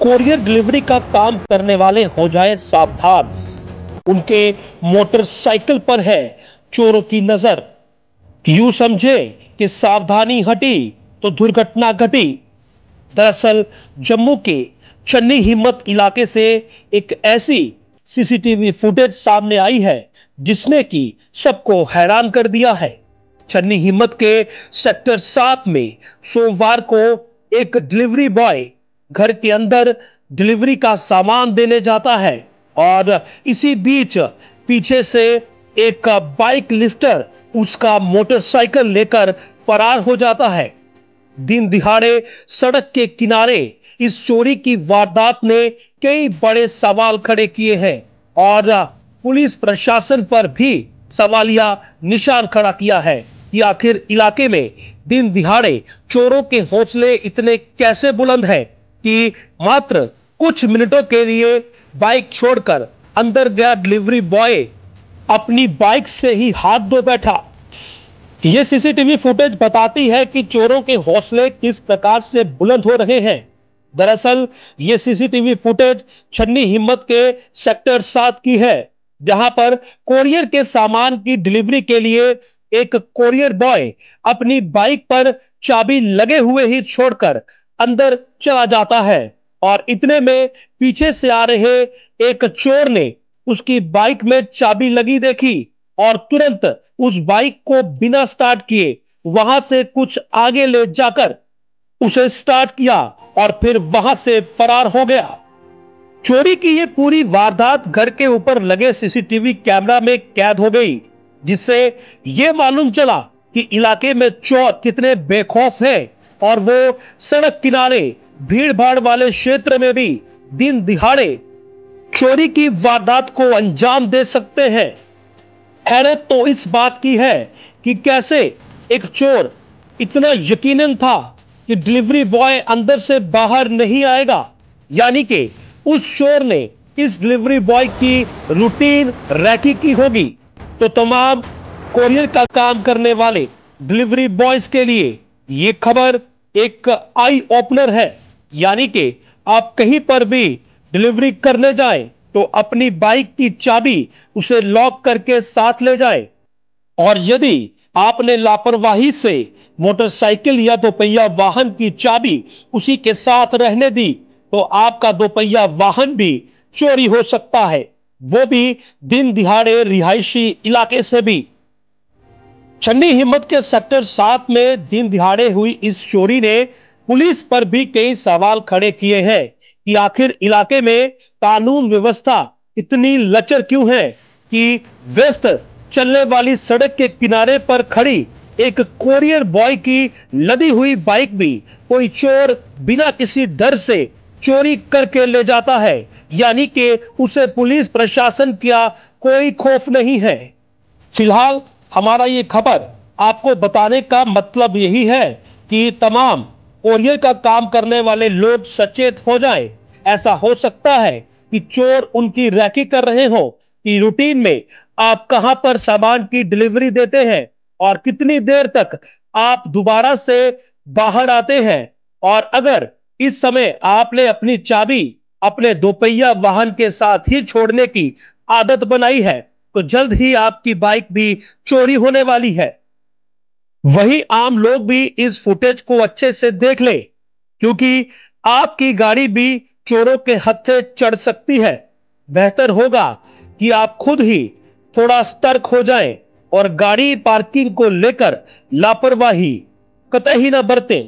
Courier delivery का काम करने वाले हो जाए सावधान। उनके मोटरसाइकिल पर है चोरों की नजर। यूं समझे कि सावधानी हटी तो दुर्घटना घटी। दरअसल जम्मू के चन्नी हिम्मत इलाके से एक ऐसी सीसीटीवी फुटेज सामने आई है जिसने कि सबको हैरान कर दिया है। चन्नी हिम्मत के सेक्टर 7 में सोमवार को एक डिलीवरी बॉय घर के अंदर डिलीवरी का सामान देने जाता है और इसी बीच पीछे से एक बाइक लिफ्टर उसका मोटरसाइकिल लेकर फरार हो जाता है। दिन दिहाड़े सड़क के किनारे इस चोरी की वारदात ने कई बड़े सवाल खड़े किए हैं और पुलिस प्रशासन पर भी सवालिया निशान खड़ा किया है कि आखिर इलाके में दिन दिहाड़े चोरों के हौसले इतने कैसे बुलंद हैं कि मात्र कुछ मिनटों के लिए बाइक छोड़कर अंदर गया डिलीवरी बॉय अपनी बाइक से ही हाथ धो बैठा। यह सीसीटीवी फुटेज बताती है कि चोरों के हौसले किस प्रकार से बुलंद हो रहे हैं। दरअसल यह सीसीटीवी फुटेज छन्नी हिम्मत के सेक्टर 7 की है, जहां पर कोरियर के सामान की डिलीवरी के लिए एक कोरियर बॉय अपनी बाइक पर चाबी लगे हुए ही छोड़कर अंदर चला जाता है और इतने में पीछे से आ रहे एक चोर ने उसकी बाइक में चाबी लगी देखी और तुरंत उस बाइक को बिना स्टार्ट किए वहां से कुछ आगे ले जाकर उसे स्टार्ट किया और फिर वहां से फरार हो गया। चोरी की यह पूरी वारदात घर के ऊपर लगे सीसीटीवी कैमरा में कैद हो गई, जिससे यह मालूम चला कि इलाके में चोर कितने बेखौफ हैं और वो सड़क किनारे भीड़ भाड़ वाले क्षेत्र में भी दिन दिहाड़े चोरी की वारदात को अंजाम दे सकते हैं। हैरत तो इस बात की है कि कैसे एक चोर इतना यकीनन था कि डिलीवरी बॉय अंदर से बाहर नहीं आएगा, यानी कि उस चोर ने इस डिलीवरी बॉय की रूटीन रैकी की होगी। तो तमाम कोरियर का काम करने वाले डिलीवरी बॉयज के लिए यह खबर एक आई ओपनर है, यानी कि आप कहीं पर भी डिलीवरी करने जाएं तो अपनी बाइक की चाबी उसे लॉक करके साथ ले जाएं। और यदि आपने लापरवाही से मोटरसाइकिल या दोपहिया वाहन की चाबी उसी के साथ रहने दी तो आपका दोपहिया वाहन भी चोरी हो सकता है, वो भी दिन दिहाड़े रिहायशी इलाके से भी। छन्नी हिम्मत के सेक्टर 7 में दिन दिहाड़े हुई इस चोरी ने पुलिस पर भी कई सवाल खड़े किए हैं कि आखिर इलाके में कानून व्यवस्था इतनी लचर क्यों है कि व्यस्त चलने वाली सड़क के किनारे पर खड़ी एक कोरियर बॉय की लदी हुई बाइक भी कोई चोर बिना किसी डर से चोरी करके ले जाता है, यानी कि उसे पुलिस प्रशासन का कोई खौफ नहीं है। फिलहाल हमारा ये खबर आपको बताने का मतलब यही है कि तमाम कोरियर का काम करने वाले लोग सचेत हो जाएं। ऐसा हो सकता है कि चोर उनकी रैकी कर रहे हो कि रूटीन में आप कहां पर सामान की डिलीवरी देते हैं और कितनी देर तक आप दोबारा से बाहर आते हैं, और अगर इस समय आपने अपनी चाबी अपने दोपहिया वाहन के साथ ही छोड़ने की आदत बनाई है तो जल्द ही आपकी बाइक भी चोरी होने वाली है। वही आम लोग भी इस फुटेज को अच्छे से देख ले, क्योंकि आपकी गाड़ी भी चोरों के हत्थे चढ़ सकती है। बेहतर होगा कि आप खुद ही थोड़ा सतर्क हो जाएं और गाड़ी पार्किंग को लेकर लापरवाही कतई न बरतें।